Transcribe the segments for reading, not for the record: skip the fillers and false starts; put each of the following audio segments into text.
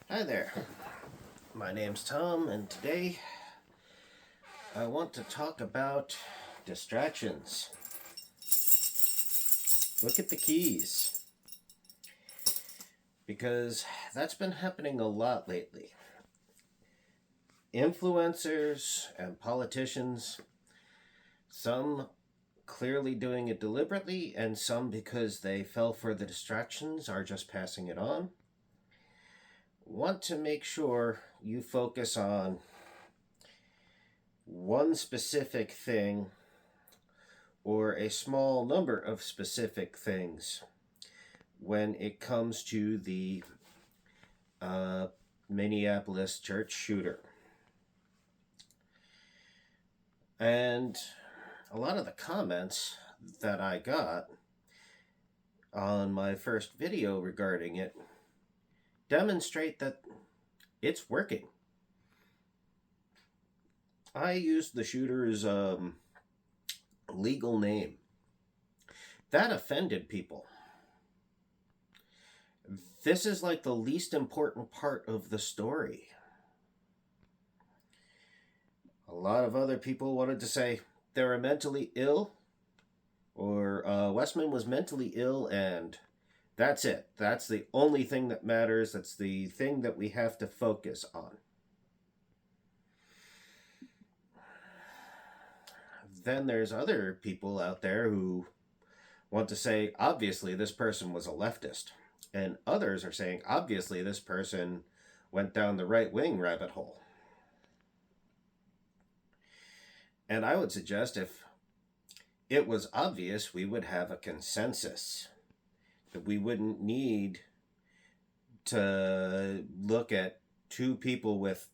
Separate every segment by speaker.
Speaker 1: Hi there, my name's Tom, and today I want to talk about distractions. Look at the keys, because that's been happening a lot lately. Influencers and politicians, some clearly doing it deliberately, and some because they fell for the distractions are just passing it on, want to make sure you focus on one specific thing or a small number of specific things when it comes to the uh, Minneapolis church shooter. And a lot of the comments that I got on my first video regarding it demonstrate that it's working. I used the shooter's legal name. That offended people. This is like the least important part of the story. A lot of other people wanted to say they were mentally ill, or Westman was mentally ill, and that's it. That's the only thing that matters. That's the thing that we have to focus on. Then there's other people out there who want to say, obviously, this person was a leftist. And others are saying, obviously, this person went down the right wing rabbit hole. And I would suggest if it was obvious, we would have a consensus. That we wouldn't need to look at two people with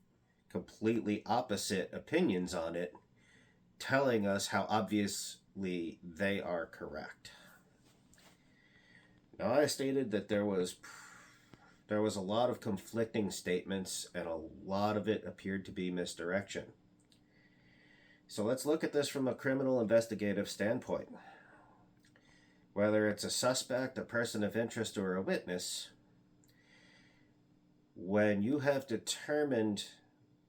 Speaker 1: completely opposite opinions on it telling us how obviously they are correct. Now, I stated that there was a lot of conflicting statements, and a lot of it appeared to be misdirection. So let's look at this from a criminal investigative standpoint. Whether it's a suspect, a person of interest, or a witness, when you have determined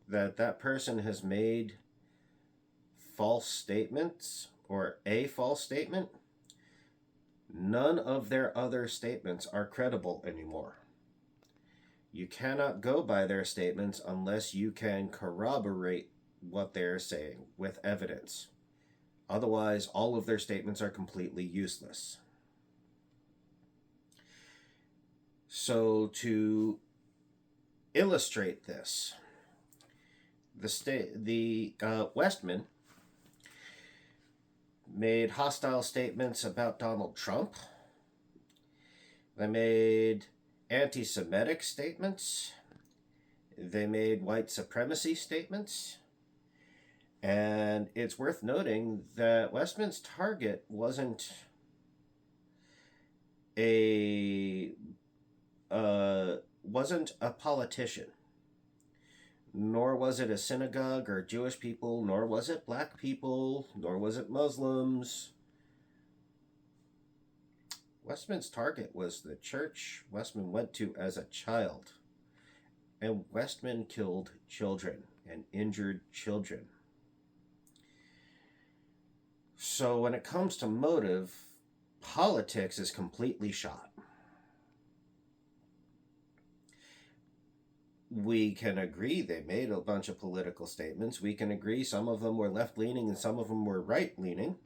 Speaker 1: that that person has made false statements or a false statement, none of their other statements are credible anymore. You cannot go by their statements unless you can corroborate what they're saying with evidence. Otherwise, all of their statements are completely useless. So, to illustrate this, Westman made hostile statements about Donald Trump. They made anti-Semitic statements. They made white supremacy statements. And it's worth noting that Westman's target wasn't a politician, nor was it a synagogue or Jewish people, nor was it black people, nor was it Muslims. Westman's target was the church Westman went to as a child, and Westman killed children and injured children. So when it comes to motive, politics is completely shot. We can agree they made a bunch of political statements. We can agree some of them were left-leaning and some of them were right-leaning.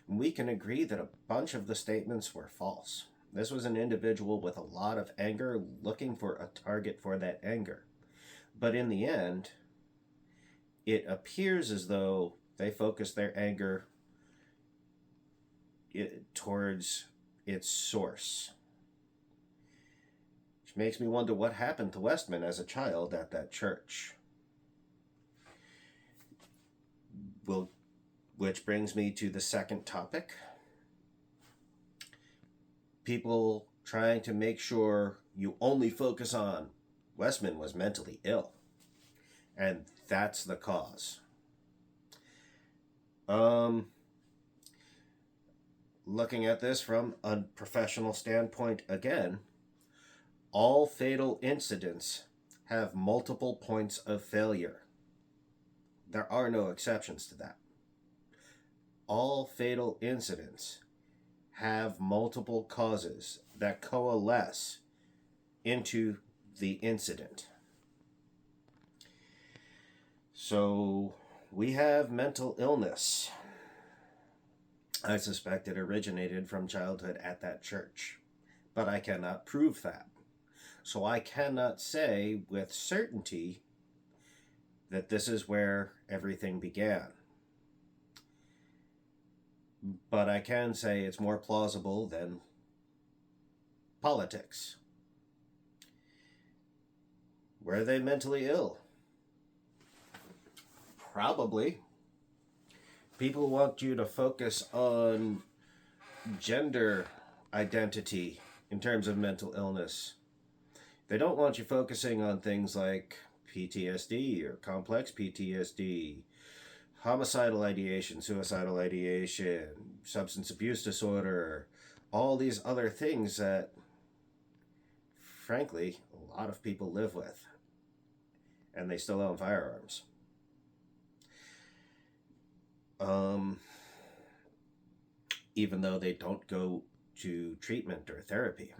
Speaker 1: We can agree that a bunch of the statements were false. This was an individual with a lot of anger looking for a target for that anger. But in the end, it appears as though they focused their anger towards its source. Which makes me wonder what happened to Westman as a child at that church. Which brings me to the second topic. People trying to make sure you only focus on Westman was mentally ill. And that's the cause. Looking at this from a professional standpoint again, all fatal incidents have multiple points of failure. There are no exceptions to that. All fatal incidents have multiple causes that coalesce into the incident. So we have mental illness. I suspect it originated from childhood at that church, but I cannot prove that. So I cannot say with certainty that this is where everything began. But I can say it's more plausible than politics. Were they mentally ill? Probably. People want you to focus on gender identity in terms of mental illness. They don't want you focusing on things like PTSD or complex PTSD, homicidal ideation, suicidal ideation, substance abuse disorder, all these other things that, frankly, a lot of people live with, and they still own firearms. Even though they don't go to treatment or therapy.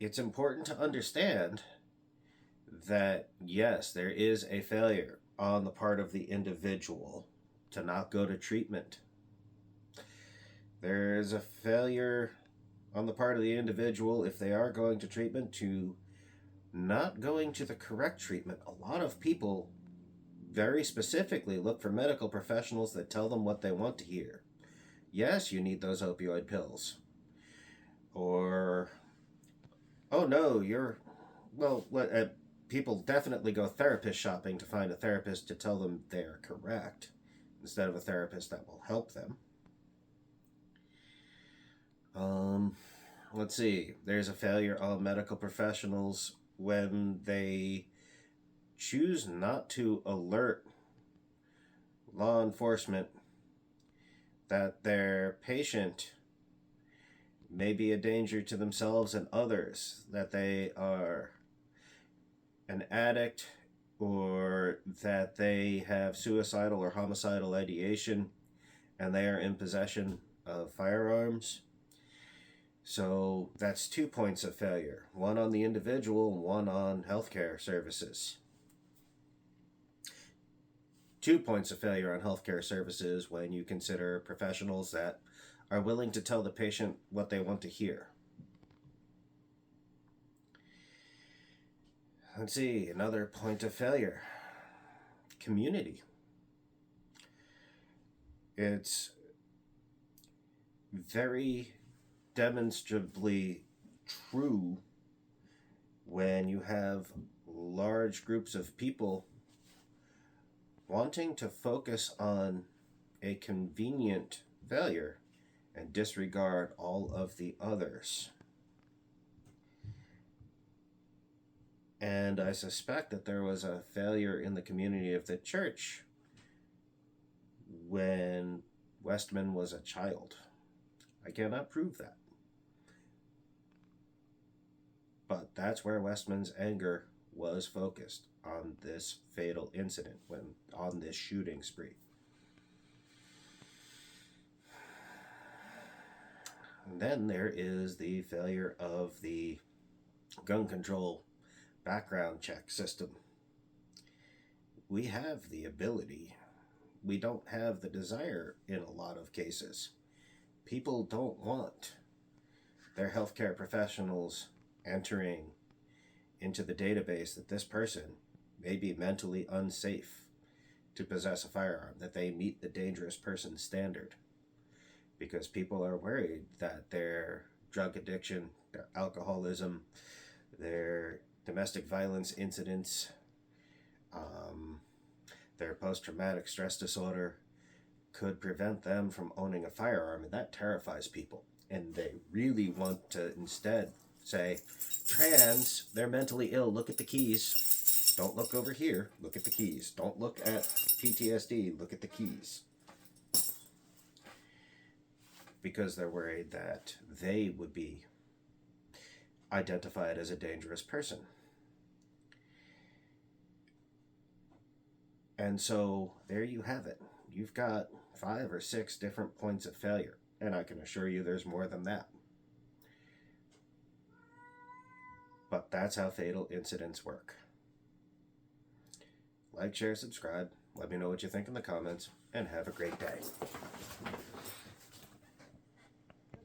Speaker 1: It's important to understand that, yes, there is a failure on the part of the individual to not go to treatment. There is a failure on the part of the individual, if they are going to treatment, to not going to the correct treatment. A lot of people very specifically look for medical professionals that tell them what they want to hear. Yes, you need those opioid pills. Or, oh no, people definitely go therapist shopping to find a therapist to tell them they're correct, instead of a therapist that will help them. Let's see, there's a failure on medical professionals when they choose not to alert law enforcement that their patient may be a danger to themselves and others, that they are an addict, or that they have suicidal or homicidal ideation and they are in possession of firearms. So that's 2 points of failure, one on the individual and one on healthcare services. 2 points of failure on healthcare services when you consider professionals that are willing to tell the patient what they want to hear. Let's see, another point of failure. Community. It's very demonstrably true when you have large groups of people wanting to focus on a convenient failure and disregard all of the others. And I suspect that there was a failure in the community of the church when Westman was a child. I cannot prove that. But that's where Westman's anger was focused, on this fatal incident, on this shooting spree. And then there is the failure of the gun control background check system. We have the ability. We don't have the desire in a lot of cases. People don't want their healthcare professionals entering into the database that this person may be mentally unsafe to possess a firearm, that they meet the dangerous person standard, because people are worried that their drug addiction, their alcoholism, their domestic violence incidents, their post-traumatic stress disorder could prevent them from owning a firearm, and that terrifies people. And they really want to instead say, trans, they're mentally ill, look at the keys. Don't look over here, look at the keys. Don't look at PTSD, look at the keys. Because they're worried that they would be identify it as a dangerous person. And so there you have it. You've got 5 or 6 different points of failure, and I can assure you there's more than that. But that's how fatal incidents work. Like, share, subscribe. Let me know what you think in the comments, and have a great day.